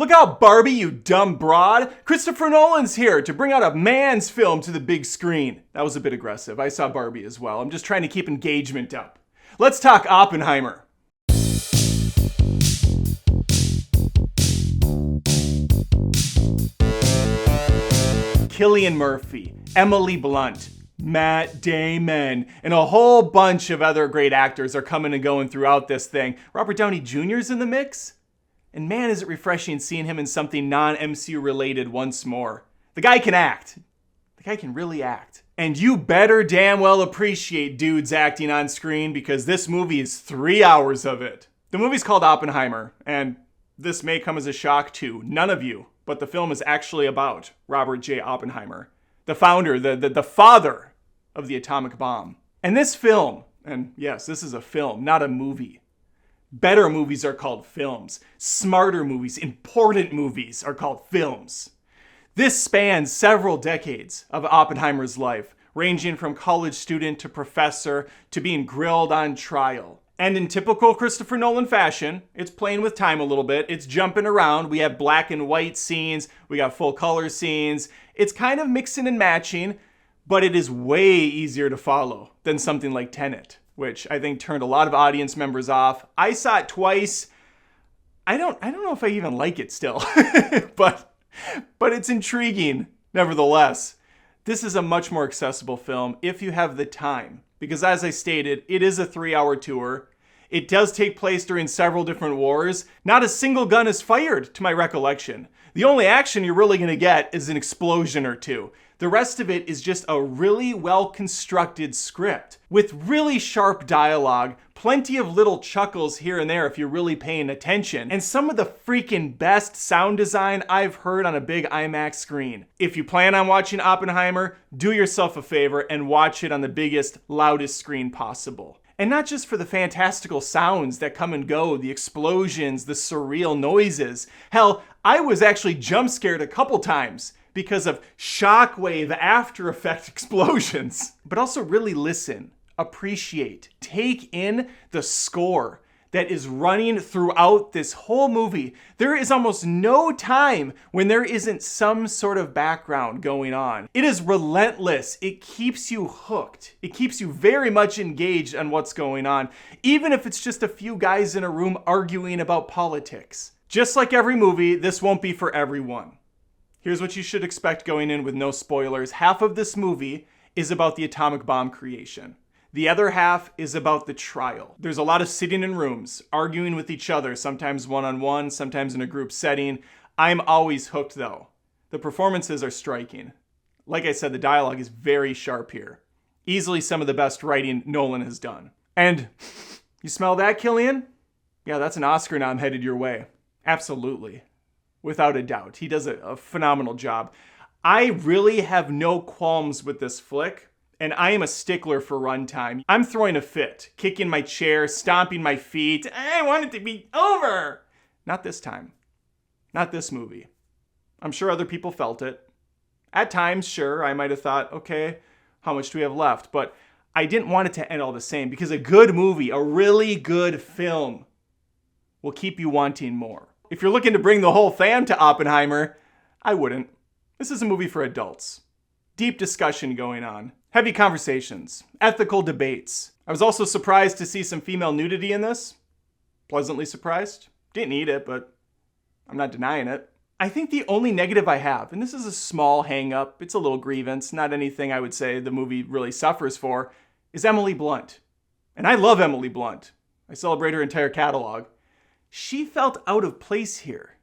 Look out, Barbie, you dumb broad. Christopher Nolan's here to bring out a man's film to the big screen. That was a bit aggressive. I saw Barbie as well. I'm just trying to keep engagement up. Let's talk Oppenheimer. Cillian Murphy, Emily Blunt, Matt Damon, and a whole bunch of other great actors are coming and going throughout this thing. Robert Downey Jr.'s in the mix. And man, is it refreshing seeing him in something non-MCU related once more. The guy can act. The guy can really act. And you better damn well appreciate dudes acting on screen because this movie is 3 hours of it. The movie's called Oppenheimer, and this may come as a shock to none of you, but the film is actually about Robert J. Oppenheimer, the founder, the father of the atomic bomb. And this film, and yes, this is a film, not a movie. Better movies are called films. Smarter movies, important movies are called films. This spans several decades of Oppenheimer's life, ranging from college student to professor to being grilled on trial. And in typical Christopher Nolan fashion, it's playing with time a little bit. It's jumping around. We have black and white scenes. We got full color scenes. It's kind of mixing and matching, but it is way easier to follow than something like Tenet, which I think turned a lot of audience members off. I saw it twice. I don't know if I even like it still, but it's intriguing nevertheless. This is a much more accessible film if you have the time. Because as I stated, it is a 3-hour tour. It does take place during several different wars. Not a single gun is fired, to my recollection. The only action you're really going to get is an explosion or two. The rest of it is just a really well-constructed script with really sharp dialogue, plenty of little chuckles here and there if you're really paying attention, and some of the freaking best sound design I've heard on a big IMAX screen. If you plan on watching Oppenheimer, do yourself a favor and watch it on the biggest, loudest screen possible. And not just for the fantastical sounds that come and go, the explosions, the surreal noises. Hell, I was actually jump scared a couple times because of shockwave after effect explosions. But also really listen, appreciate, take in the score that is running throughout this whole movie. There is almost no time when there isn't some sort of background going on. It is relentless. It keeps you hooked. It keeps you very much engaged on what's going on, even if it's just a few guys in a room arguing about politics. Just like every movie, this won't be for everyone. Here's what you should expect going in with no spoilers. Half of this movie is about the atomic bomb creation. The other half is about the trial. There's a lot of sitting in rooms, arguing with each other, sometimes one-on-one, sometimes in a group setting. I'm always hooked though. The performances are striking. Like I said, the dialogue is very sharp here. Easily some of the best writing Nolan has done. And you smell that, Cillian? Yeah, that's an Oscar nom headed your way. Absolutely. Without a doubt. He does a phenomenal job. I really have no qualms with this flick, and I am a stickler for runtime. I'm throwing a fit, kicking my chair, stomping my feet. I want it to be over. Not this time. Not this movie. I'm sure other people felt it. At times, sure, I might have thought, okay, how much do we have left? But I didn't want it to end all the same because a good movie, a really good film, will keep you wanting more. If you're looking to bring the whole fam to Oppenheimer, I wouldn't. This is a movie for adults. Deep discussion going on. Heavy conversations. Ethical debates. I was also surprised to see some female nudity in this. Pleasantly surprised. Didn't need it, but I'm not denying it. I think the only negative I have, and this is a small hang-up, it's a little grievance, not anything I would say the movie really suffers for, is Emily Blunt. And I love Emily Blunt. I celebrate her entire catalog. She felt out of place here,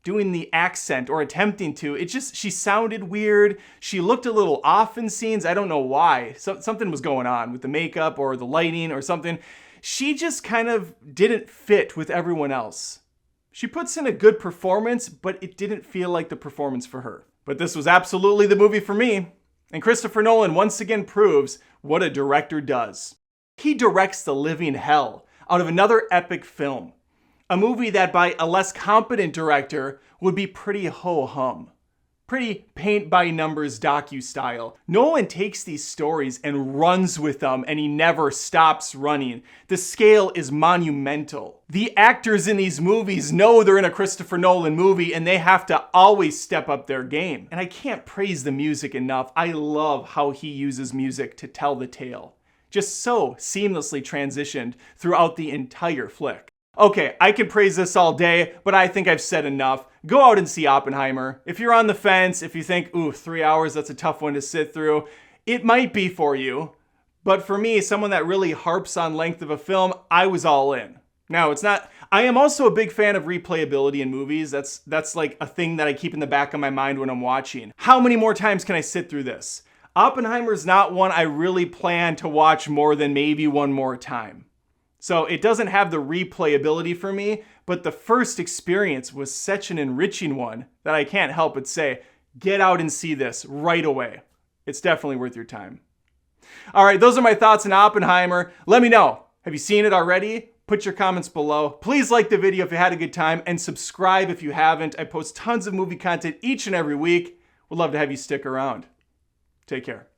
doing the accent or attempting to. She sounded weird. She looked a little off in scenes. I don't know why. Something was going on with the makeup or the lighting or something. She just kind of didn't fit with everyone else. She puts in a good performance, but it didn't feel like the performance for her. But this was absolutely the movie for me. And Christopher Nolan once again proves what a director does. He directs the living hell out of another epic film. A movie that by a less competent director would be pretty ho-hum. pretty paint-by-numbers docu-style. Nolan takes these stories and runs with them, and he never stops running. The scale is monumental. The actors in these movies know they're in a Christopher Nolan movie, and they have to always step up their game. And I can't praise the music enough. I love how he uses music to tell the tale. Just so seamlessly transitioned throughout the entire flick. Okay, I could praise this all day, but I think I've said enough. Go out and see Oppenheimer. If you're on the fence, if you think, ooh, 3 hours, that's a tough one to sit through, it might be for you. But for me, someone that really harps on length of a film, I was all in. Now, it's not, I am also a big fan of replayability in movies. That's like a thing that I keep in the back of my mind when I'm watching. How many more times can I sit through this? Oppenheimer's not one I really plan to watch more than maybe one more time. So it doesn't have the replayability for me, but the first experience was such an enriching one that I can't help but say, get out and see this right away. It's definitely worth your time. All right, those are my thoughts on Oppenheimer. Let me know. Have you seen it already? Put your comments below. Please like the video if you had a good time and subscribe if you haven't. I post tons of movie content each and every week. Would love to have you stick around. Take care.